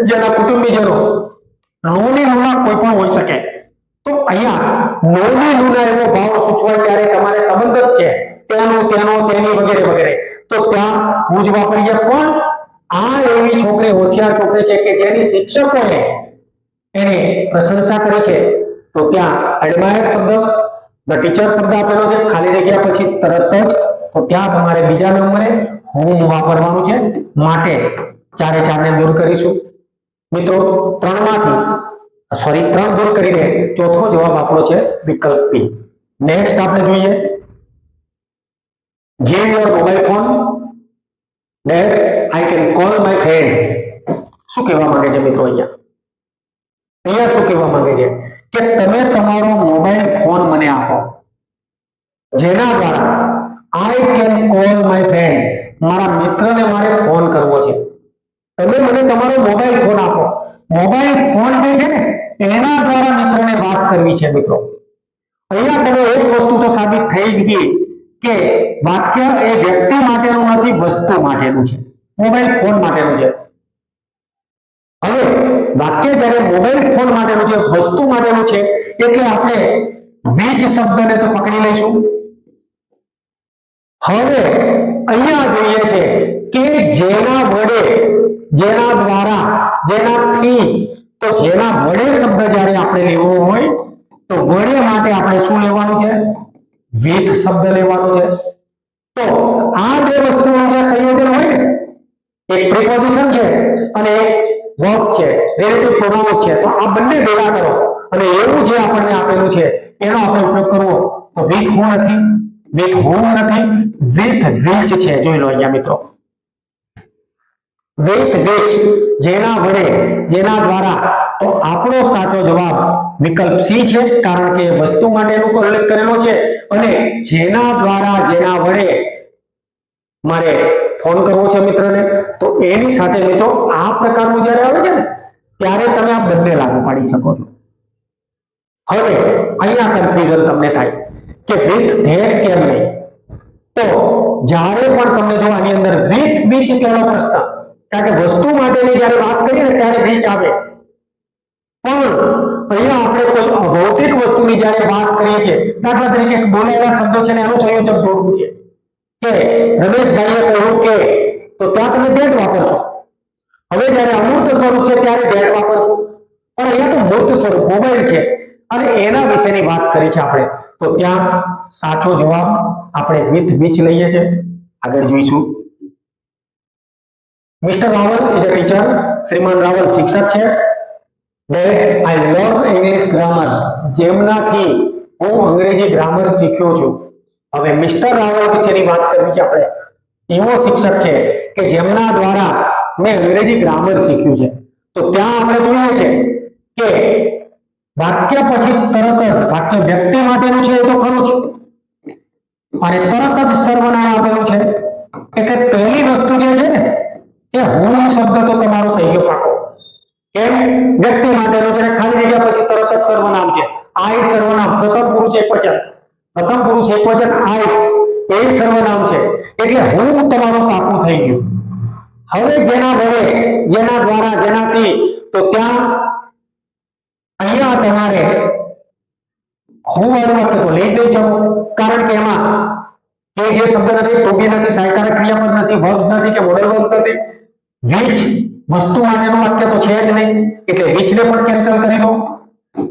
જેના કુટુંબીજનો, નોની નુના કોઈ પણ હોઈ શકે. તો અહીંયા નોની નુના એવો ભાવ સૂચવાય ત્યારે તમારે સંબંધ જ છે, તેનો, તેનો, તેની વગેરે વગેરે, તો ત્યાં હું જ વાપરીએ. પણ આ એવી છોકરી હોશિયાર છોકરી છે કે જેની શિક્ષકોએ એની પ્રશંસા કરી છે, તો ત્યાં એડમાયર શબ્દ, ધ ટીચર શબ્દ આપેલો છે ખાલી જગ્યા પછી તરત જ, તો ત્યાં તમારે બીજા નંબરે હું વાપરવાનું છે. માટે ચારે ચારને દૂર કરીશું મિત્રો. ત્રણ દૂર કરીને ચોથો જવાબ આપણો છે વિકલ્પ બી. નેક્સ્ટ આપણે જોઈએ give your mobile phone dash I can call my friend. શું કહેવા માંગે છે મિત્રો? અહીંયા શું કહેવા માંગે છે કે તમે તમારો મોબાઈલ ફોન મને આપો, જેના દ્વારા I can call my friend, મારા મિત્રને મારે ફોન કરવો છે. તમે મને તમારો મોબાઈલ ફોન આપો. મોબાઈલ ફોન જે છે ને એના દ્વારા મિત્રને વાત કરવી છે મિત્રો. અહીંયા તમે એક વસ્તુ તો સાબિત થઈ જ ગઈ કે વાક્ય એ વ્યક્તિ માટેનું નથી, વસ્તુ માટેનું છે, મોબાઈલ ફોન માટેનું છે. હવે વાક્ય જ્યારે મોબાઈલ ફોન માટેનું છે, વસ્તુ માટેનું છે, એટલે આપણે વીજ શબ્દને તો પકડી લઈશું. હવે અહીંયા જોઈએ છે કે જેના વડે, જેના દ્વારા, જેનાથી, તો જેના વડે શબ્દ જ્યારે આપણે લેવો હોય તો વડે માટે આપણે શું લેવાનું છે? વિથ શબ્દ લેવાનો છે. તો આ બે વસ્તુનું જે સંયોજન હોય ને એક પ્રિપોઝિશન છે અને એક વર્બ છે, રિલેટિવ પ્રોનાઉન્સ છે. તો આ બંને ભેગા કરો અને એવું જે આપણને આપેલું છે એનો આપણે ઉપયોગ કરવો. તો વિથ હું નથી, વિથ whom નથી, વિથ which છે. જોઈ લો અહીંયા મિત્રો, વિથ which, જેના વડે, જેના દ્વારા. તો આપણો સાચો જવાબ વિકલ્પ સી છે, કારણ કે વસ્તુ માટેનો ઉલ્લેખ કરેલો છે અને જેના દ્વારા, જેના વડે મારે ફોન કરવો છે મિત્રને, તો એની સાથે મિત્રો આ પ્રકારનું જ્યારે આવે છે ને ત્યારે તમે આ બંને લાગુ પાડી શકો છો. હવે અહીંયા કન્ફ્યુઝન તમને થાય કે વિથ ધેટ કેમ નહીં. તો જ્યારે પણ તમને જો આની અંદર વિથ which કહેલો પ્રશ્ન, કારણ કે વસ્તુ માટેની જ્યારે વાત કરીએ ને ત્યારે which આવે, પણ અહીંયા આપણે કોઈ અભૌતિક વસ્તુની જ્યારે વાત કરીએ છીએ, દાખલા તરીકે બોલાયેલા શબ્દો છે ને એનું સંયોજક જોડવું છે કે રમેશભાઈએ કહ્યું કે, તો ત્યાં તમે ધેટ વાપરશો. હવે જ્યારે અમૂર્ત સ્વરૂપ છે ત્યારે ધેટ વાપરશો, પણ અહીંયા તો મૂર્ત સ્વરૂપ મોબાઈલ છે અને એના વિશેની વાત કરી છે આપણે, તો ત્યાં સાચો જવાબ આપણે વિથ which લઈએ છીએ. આગળ જોઈશું. Mister Rawal is a teacher. Shriman Rawal શિક્ષક છે. આઈ લર્ન ઇંગ્લિશ ગ્રામર, જેમનાથી હું અંગ્રેજી ગ્રામર શીખ્યો છું. હવે મિસ્ટર રાવલ વિશેની વાત કરવી છે આપણે. એવો શિક્ષક છે કે જેમના દ્વારા મેં અંગ્રેજી ગ્રામર શીખ્યું છે. તો ત્યાં આપણે જોઈએ છે કે વાક્ય પછી તરત જ વાક્ય વ્યક્તિ માટેનું છે એ તો ખરું છે, અને તરત જ સર્વનામ આપેલું છે. એટલે પહેલી વસ્તુ જે છે ને એ હું શબ્દ તો તમારો થઈ ગયો પાકો. કેમ? વ્યક્તિ માટેનું છે, ખાલી જગ્યા પછી તરત જ સર્વનામ છે. આઈ સર્વનામ, પ્રથમ પુરુષ એકવચન, પ્રથમ પુરુષ એકવચન આઈ એ સર્વનામ છે. એટલે હું તમારો પાકું થઈ ગયું. હવે જેના વડે, જેના દ્વારા, જેનાથી, તો ત્યાં અહીંયા તમારે હું વાળું વાક્ય તો લઈ જઈ શકો, કારણ કે એમાં કે જે શબ્દ નથી, ટુ બી નથી, સહાયકારક ક્રિયાપદ નથી, વર્બ નથી કે મોડલ વર્બ નથી. which વસ્તુ માટેનું વાક્ય તો છે જ નહીં, એટલે which ને પણ કેન્સલ કરી દો.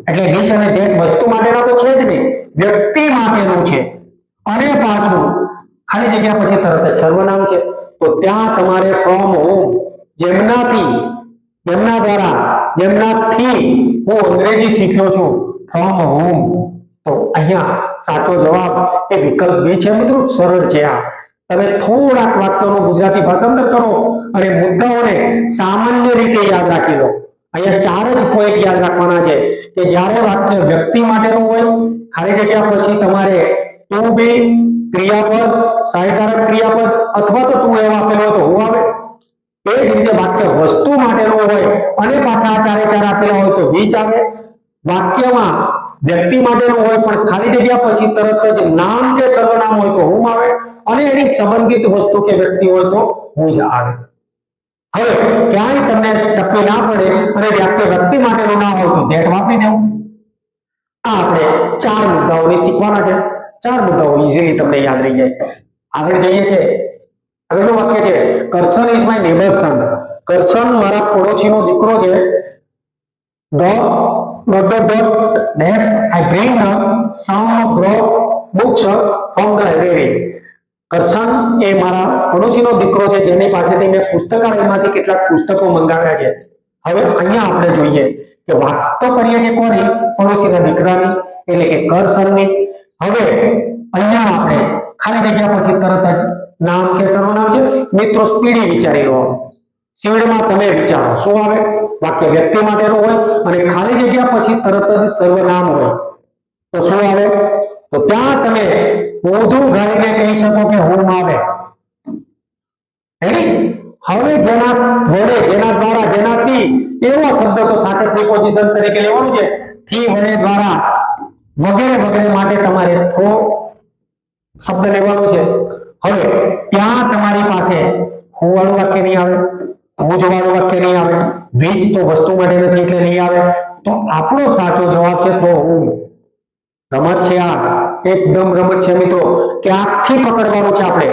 એટલે which અને that વસ્તુ માટેનો તો છે જ નહીં, વ્યક્તિ માટેનું છે. અને પાછું ખાલી જગ્યા પછી તરત જ સર્વનામ છે. તો ત્યાં તમારે from whom, જેમનાથી, જેમના દ્વારા, જેમનાથી હું અંગ્રેજી શીખ્યો છું, from whom. તો અહીંયા સાચો જવાબ એ વિકલ્પ બી છે મિત્રો. સરળ છે આ. તમે થોડાક વાક્યોનું ગુજરાતી ભાષાંતર કરો અને મુદ્દાઓને સામાન્ય રીતે યાદ રાખી લો. અહીંયા ચાર જ પોઈન્ટ યાદ રાખવાના છે કે જ્યારે વાક્ય વ્યક્તિ માટેનું હોય, ખાલી જગ્યા પછી તમારે ટુ બી, ક્રિયાપદ, સહાયકારક ક્રિયાપદ અથવા તો ટુ એમ આપેલો હોય તો હું આવે. એ જ રીતે વાક્ય વસ્તુ માટેનું હોય અને પાછા ચારે ચાર આપેલા હોય તો which આવે. વાક્યમાં વ્યક્તિ માટેનું હોય પણ ખાલી જગ્યા પછી તરત જ નામ કે સર્વનામ હોય તો whom આવે, અને એની સંબંધિત વસ્તુ કે વ્યક્તિ હોય તો whose આવે. હવે ક્યાંય તમને ટપ્પી ના પડે અને વાક્ય વ્યક્તિ માટેનું ના હોય તો that વાપરી દેવું. આ આપણે ચાર મુદ્દાઓની શીખવાના છે. ચાર મુદ્દાઓ ઇઝીલી તમને યાદ રહી જાય. આગળ જઈએ છે. આગળનું વાક્ય છે કરશન ઇઝ માય નેબર સન. કરશન મારા પડોશીનો દીકરો છે. I bring some books from the library. Karshan એ મારા પડોશીનો દીકરો છે જેની પાસેથી મેં પુસ્તકાલયમાંથી કેટલાક પુસ્તકો મંગાવ્યા છે. હવે અહીંયા આપણે જોઈએ કે વાત તો કરીએ છીએ કોની? પડોશીના દીકરાની, એટલે કે કરશનની. હવે અહીંયા આપણે ખાલી જગ્યા પછી તરત જ નામ કે સર્વનામ છે. મિત્રો સ્પીડી વિચારી લો. સ્પીડમાં તમે વિચારો શું આવે? વાક્ય વ્યક્તિ માટેનું હોય અને ખાલી જગ્યા પછી તરત જ સર્વનામ હોય તો શું આવે? તો ત્યાં તમે મોઢું ગાળીને કહી શકો કે whom આવે. હવે જેના વડે, જેના દ્વારા, જેનાથી એવો શબ્દ તો સાથે પ્રિપોઝિશન તરીકે લેવાનું છે. થી, વડે, દ્વારા વગેરે વગેરે માટે તમારે થ્રો શબ્દ લેવાનો છે. હવે ત્યાં તમારી પાસે હું વાળું વાક્ય નહીં આવે, whose વાળું વાક્ય નહીં આવે, which તો વસ્તુ માટે નથી એટલે નહીં આવે. તો આપણો સાચો જવાબ છે તો whom. રમત છે આ, એકદમ રમત છે મિત્રો કે આખી પકડવાનું છે આપણે.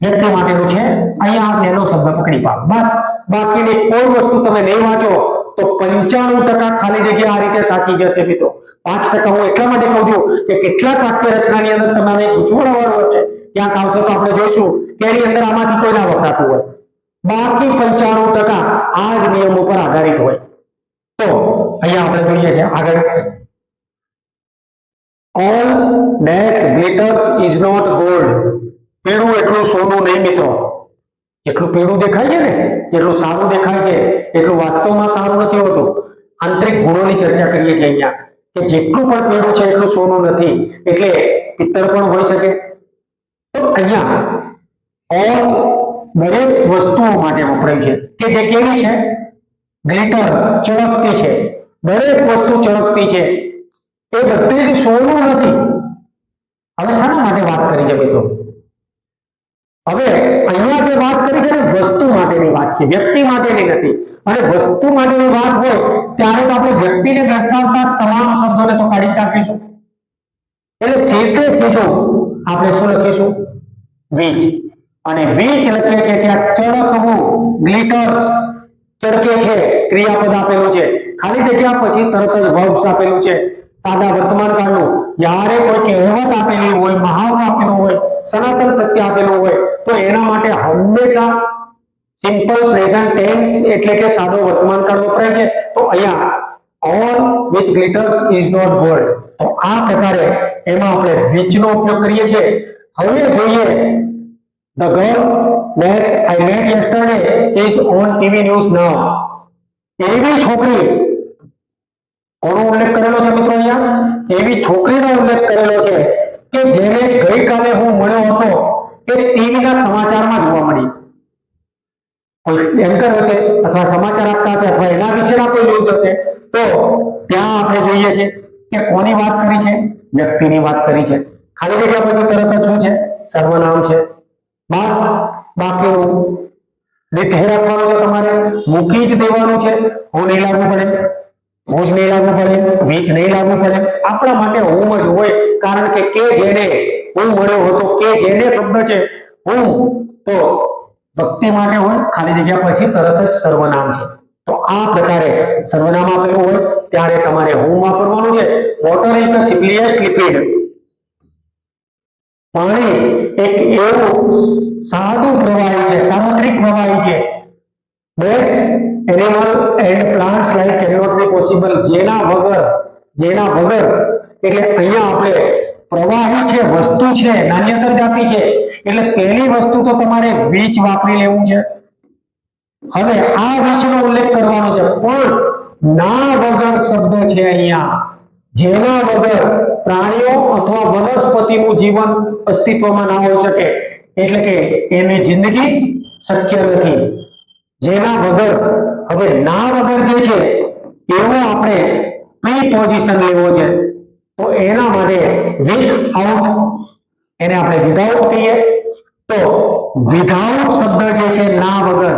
વ્યક્તિ માટેનું છે, અહીંયા પહેલો શબ્દ પકડી પાડો બસ. બાકીની કોઈ વસ્તુ તમે નહીં વાંચો તો 95% ખાલી જગ્યા આ રીતે સાચી જશે મિત્રો. 5% હું એટલા માટે કહું છું કે કેટલાક વાક્ય રચનાની અંદર તમારે ગૂંચવણવાળું હશે, ક્યાંક આવશે તો આપણે જોઈશું કે એની અંદર આમાંથી કોઈ ના વપરાતું હોય. બાકી 95% આ જ નિયમ ઉપર આધારિત હોય. તો અહીંયા આપણે જોઈએ છે આગળ, all dash glitters is not gold. પીળું એટલું સોનું નહીં મિત્રો. જેટલું પીળું દેખાય છે ને, જેટલું સારું દેખાય છે એટલું વાસ્તવમાં સારું નથી હોતું. આંતરિક ગુણોની ચર્ચા કરીએ છીએ અહીંયા કે જેટલું પણ પીળું છે એટલું સોનું નથી, એટલે પિત્તળ પણ હોઈ શકે. તો અહીંયા all દરેક વસ્તુઓ માટે વપરાય છે કે જે કેવી છે, ગ્લિટર, ચળકતી છે. દરેક વસ્તુ ચળકતી છે, એ બધી જ સોનું નથી. હવે શાના માટે વાત કરી છે મિત્રો? હવે અહીંયા જે વાત કરી છે ને વસ્તુ માટેની વાત છે, વ્યક્તિ માટેની નથી. અને વસ્તુ માટેની વાત હોય ત્યારે તો આપણે વ્યક્તિને દર્શાવતા તમામ શબ્દોને તો કાઢી નાખીશું. એટલે સીધે સીધું આપણે શું લખીશું? વીજ. અને વીજ લખીએ છીએ ત્યાં ચળકવું, ગ્લિટર, ચળકે છે, ક્રિયાપદ આપેલું છે. ખાલી જગ્યા પછી તરત જ વર્બ્સ આપેલું છે. સાદા વર્તમાન કાળનું જ્યારે કોઈ કહેવત આપેલી હોય, મહાવરો આપેલો હોય, સનાતન સત્ય આપેલું હોય તો એના માટે હંમેશા સિમ્પલ પ્રેઝન્ટ ટેન્સ એટલે કે સાદો વર્તમાન કાળ વપરાય છે. તો અહીંયા all which glitters is not gold. તો આ પ્રકારે એમાં આપણે which નો ઉપયોગ કરીએ છીએ. હવે જોઈએ the girl that I met yesterday is on TV news now. એવી છોકરી, કોનો ઉલ્લેખ કરેલો છે મિત્રો અહીંયા? એવી છોકરીનો ઉલ્લેખ કરેલો છે કે જેને ગઈકાલે હું મળ્યો હતો તે ટીવીના સમાચારમાં જોવા મળી. કોઈ એન્કર હશે અથવા સમાચાર આપતા હશે અથવા એના વિશેના કોઈ ન્યૂઝ હશે, તો ત્યાં આપણે જોઈએ છે કે કોની વાત કરી છે? વ્યક્તિની વાત કરી છે. ખાલી જગ્યા પછી તરત જ શું છે? સર્વનામ છે. બાકીનું લીધે રાખવાનું છે, તમારે મૂકી જ દેવાનું છે. હું નહીં લાગવું પડે, હું જ નહીં લાગવું પડે, વીજ નહીં લાગવું પડે. આપણા માટે હું જ હોય, કારણ કે જેને હું મળ્યો હતો, કે જેને શબ્દ છે હું, તો વ્યક્તિ માટે હોય, ખાલી જગ્યા પછી તરત જ સર્વનામ છે. તો આ પ્રકારે સર્વનામ આપેલું હોય ત્યારે તમારે હું વાપરવાનું છે. Water is the simplest liquid. પાણી એક એવું સાદું પ્રવાહી છે, સાર્વત્રિક પ્રવાહી છે. Base animal and plants life cannot be possible. જેના વગર એટલે અહીંયા આપણે પ્રવાહી છે, વસ્તુ છે, નાન્યતર જાતિ છે, એટલે પહેલી વસ્તુ તો તમારે વીજ વાપરી લેવું છે. હવે આ વીજનો ઉલ્લેખ કરવાનો છે, પણ ના વગર શબ્દ છે અહીંયા, જેના વગર પ્રાણીઓ અથવા વનસ્પતિનું જીવન અસ્તિત્વમાં ના હોઈ શકે, એટલે કે એની જિંદગી શક્ય નથી. જેના વગર, હવે ના વગર જે છે એવો આપણે પ્રીપોઝિશન લેવો છે. તો એના માટે વિથઆઉટ, એને આપણે વિધાઉટ કહીએ. તો વિધાઉટ શબ્દ જે છે ના વગર,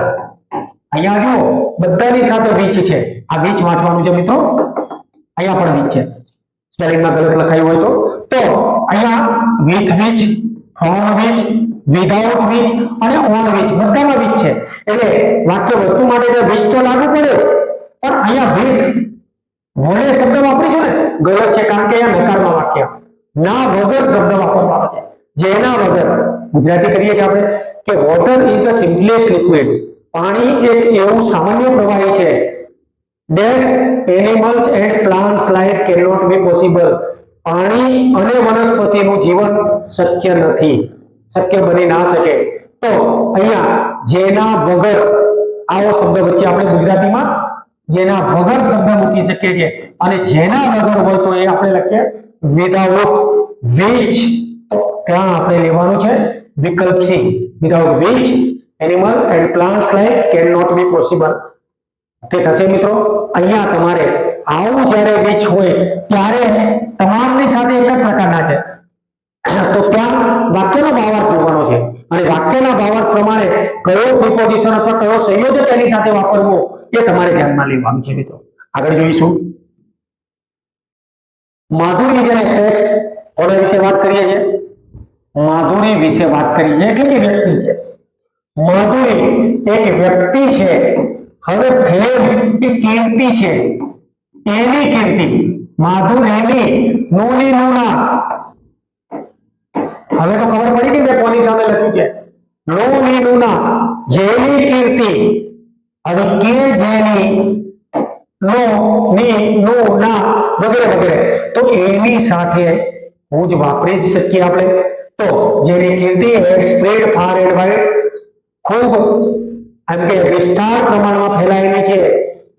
અહીંયા જો બધાની સાથે વીચ છે. આ વીચ વાંચવાનું છે મિત્રો, અહીંયા પણ વીચ છે. સ્પેલિંગમાં ગલત લખાયું હોય તો અહીંયા with witch, from witch, without witch અને ઓન વીચ, બધામાં વીચ છે. એટલે વાક્ય વસ્તુ માટે જે વીચ તો લાગુ પડે, પણ અહીંયા વિથ વડે શબ્દ વાપરીશું ને ગલત છે, કારણ કે અહીંયા નકારમાં વાક્ય ના વગર શબ્દ વાપરવાનો છે. જેના વગર ગુજરાતી કરીએ છીએ આપણે કે water is the simplest liquid. પાણી એક એવું સામાન્ય પ્રવાહી છે. Dash animals and plants life cannot be possible. પાણી અને વનસ્પતિનું જીવન શક્ય નથી, શક્ય બની ના શકે. તો અહીંયા જેના વગર આવો શબ્દ વચ્ચે આપણે ગુજરાતીમાં જેના વગર શબ્દ મૂકી શકીએ છીએ, અને જેના વગર હોય તો એ આપણે લખીએ વિધાઉટ which. તો ત્યાં આપણે લેવાનું છે વિકલ્પ C, without which animal and plants life can not be possible. તે થશે મિત્રો. અહીંયા તમારે આવું જ્યારે which હોય ત્યારે તમામની સાથે એક જ પ્રકારના છે, તો ત્યાં વાક્યનો ભાવાર્થ જોવાનો છે, અને વાક્યના ભાવાર્થ પ્રમાણે કયો પ્રિપોઝિશન અથવા કયો સંયોજક એની સાથે વાપરવો એ તમારે ધ્યાનમાં લેવાનું છે મિત્રો. આગળ જોઈશું માધુરી, જેને કોના વિશે વાત કરીએ છીએ? માધુરી વિશે વાત કરી છે, એટલે કે વ્યક્તિ છે. માધુરી એક વ્યક્તિ છે. હવે ફેમ એ કીર્તિ છે, એની કીર્તિ. માધુરીની નુની નુના. હવે તો ખબર પડી કે મેં કોની સામે લખ્યું છે. નુની નુના જેની કીર્તિ, હવે કે જેની, નો, ની, નો, ના વગેરે વગેરે, તો એની સાથે હું જ વાપરી જ શકીએ આપણે. તો જેની કીર્તિ સ્પ્રેડ ફાર એન્ડ વાઇડ, ખૂબ એમ કે વિસ્તાર પ્રમાણમાં ફેલાયેલી છે.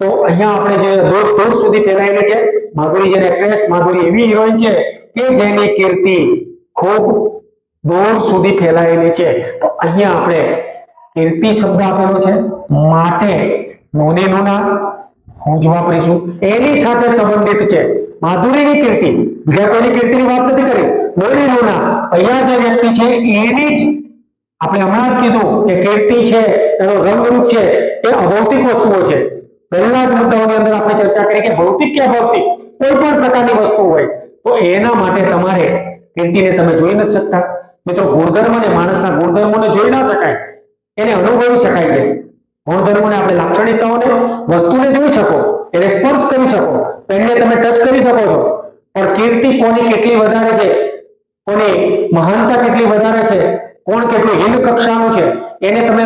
તો અહીંયા આપણે જે દૂર દૂર સુધી ફેલાયેલી છે. માધુરી જે એક્ટ્રેસ, માધુરી એવી હિરોઈન છે કે જેની કીર્તિ ખૂબ દૂર સુધી ફેલાયેલી છે. તો અહીંયા આપણે કીર્તિ શબ્દ આપેલો છે, માટે નોને નોના હું જ વાપરીશું. એની સાથે સંબંધિત છે માધુરીની કીર્તિ, જે કોઈની કીર્તિની વાત નથી કરી. નોને નોના, અહીંયા જે વ્યક્તિ છે એની જ આપણે હમણાં જ કીધું કે કીર્તિ છે એનો રંગરૂપ છે એ અભૌતિક વસ્તુઓ છે. પહેલા જ મુદ્દાઓની અંદર આપણે ચર્ચા કરી કે ભૌતિક કે અભૌતિક કોઈ પણ પ્રકારની વસ્તુ હોય તો એના માટે તમારે કીર્તિને તમે જોઈ નથી શકતા. મિત્રો, ગુણધર્મને, માણસના ગુણધર્મોને જોઈ ના શકાય, એને અનુભવી શકાય છે. ગુણધર્મોને, આપણે લાક્ષણિકતાઓને, વસ્તુને જોઈ શકો, એને સ્પર્શ કરી શકો, એને તમે ટચ કરી શકો છો. પણ કીર્તિ કોની કેટલી વધારે છે, કોની મહાનતા કેટલી વધારે છે, કોણ કેટલું હિન્દ કક્ષાનું છે, એને તમે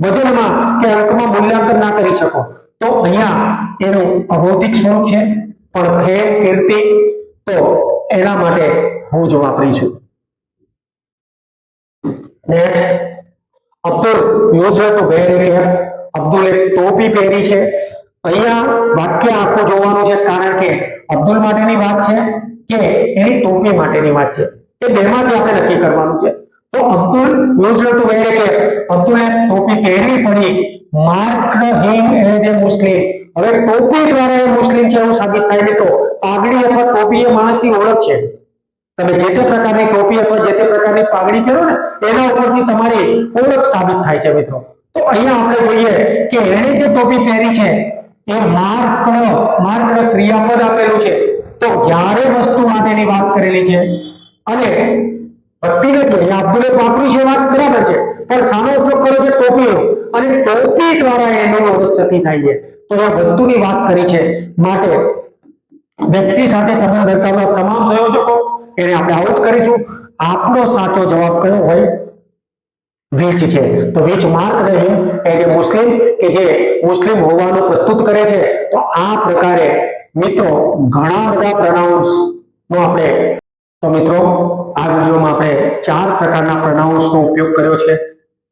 વજનમાં કે અંકમાં મૂલ્યાંકન ના કરી શકો. તો અહીંયા એનું અભૌતિક સ્વરૂપ છે. પણ ફેમ, કીર્તિ, તો એના માટે હું જ વાપરીશું. Next, Abdul used to wear a cap. અબ્દુલે ટોપી પહેરી છે. અહીંયા વાક્ય આખું જોવાનું છે, કારણ કે અબ્દુલ માટેની વાત છે કે એની ટોપી માટેની વાત છે. એ બેમાંથી આપણે નક્કી કરવાનું છે. તો Abdul used to wear a cap, અબ્દુલે ટોપી પહેરવી પડી. Marked him as a Muslim. હવે ટોપી દ્વારા એ મુસ્લિમ છે એવું સાબિત થાય ને, તો પાઘડી અથવા ટોપી એ માણસની ઓળખ છે. તમે જે તે પ્રકારની ટોપી અથવા જે તે પ્રકારની પાઘડી પહેરો ને, એના ઉપરથી તમારી ઓળખ સાબિત થાય છે મિત્રો. તો અહીંયા આપણે જોઈએ કે એણે જે ટોપી પહેરી છે એ માર્કડ ક્રિયાપદ આપેલું છે. તો જ્યારે વસ્તુ માટેની વાત કરેલી છે અને ભક્તિ નથી, અહીંયા અબ્દુલે વાપરી છે વાત બરાબર છે, પણ સાનો ઉપયોગ કર્યો છે ટોપીનો, અને ટોપી દ્વારા એનો ઓળખ સતી થાય છે. તો આ વસ્તુની વાત કરી છે, માટે વ્યક્તિ સાથે સંબંધ દર્શાવતા તમામ સંયોજકો એને આપણે આઉટ કરીશું. આપણો સાચો જવાબ કયો હોય? વિચ છે. તો વિચ માર્ક નહીં એટલે મુસ્લિમ, કે જે મુસ્લિમ હોવાનું પ્રસ્તુત કરે છે. તો આ પ્રકારે મિત્રો ઘણા બધા પ્રોનાઉન્સ નો આપણે, તો મિત્રો આ વિડીયોમાં આપણે 4 પ્રકારના પ્રોનાઉન્સ નો ઉપયોગ કર્યો છે.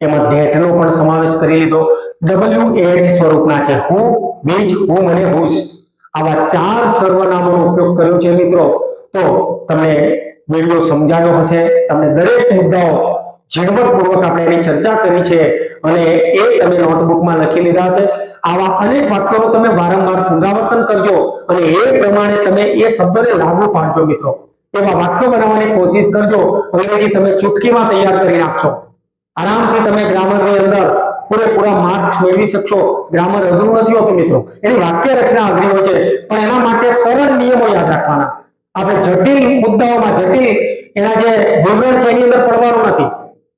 એમાં ધેટ નો પણ સમાવેશ કરી લીધો. WH સ્વરૂપના છે, હું, વિચ, હું અને હુઝ. આવા 4 સર્વનામોનો ઉપયોગ કર્યો છે મિત્રો. તો તમને વિડીયો સમજાયો હશે. તમને દરેક મુદ્દાઓ ઝીણવટપૂર્વક આપણે એની ચર્ચા કરી છે અને એ તમે નોટબુકમાં લખી લીધા છે. આવા અનેક વાક્યોનું તમે વારંવાર પુનરાવર્તન કરજો અને એ પ્રમાણે તમે એ શબ્દને લાગુ પાડજો મિત્રો. એવા વાક્યો બનાવવાની કોશિશ કરજો. અંગ્રેજી તમે ચૂટકીમાં તૈયાર કરી નાખશો. આરામથી તમે ગ્રામરની અંદર પૂરેપૂરા માર્ક્સ મેળવી શકશો. ગ્રામર અઘરું નથી હોતું મિત્રો, એની વાક્ય રચના અઘરી હોય છે, પણ એના માટે સરળ નિયમો યાદ રાખવાના. આપણે જટિલ મુદ્દાઓમાં જટિલ એના જે વિવરણ છે એની અંદર પડવાનું નથી.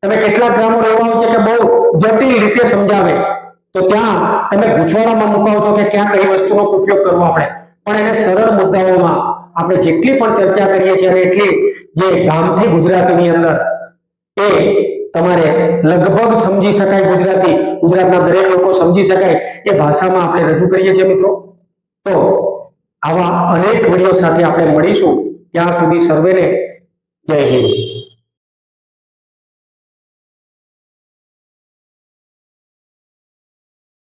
તમે કેટલાક ગ્રામર એવા હોય છે કે બહુ જટિલ રીતે સમજાવે, તો ત્યાં તમે ગૂંચવાડામાં મુકાવ છો કે ક્યાં કઈ વસ્તુનો ઉપયોગ કરવો આપણે. પણ એને સરળ મુદ્દાઓમાં આપણે જેટલી પણ ચર્ચા કરીએ છીએ અને એટલી જે ગામઠી ગુજરાતીની અંદર એ તમારે લગભગ સમજી શકાય, ગુજરાતના દરેક લોકો સમજી શકાય એ ભાષામાં આપણે રજૂ કરીએ છીએ મિત્રો. તો આવા અનેક વિડીયો સાથે આપણે મળીશું. ત્યાં સુધી સર્વેને જય હિન્દ.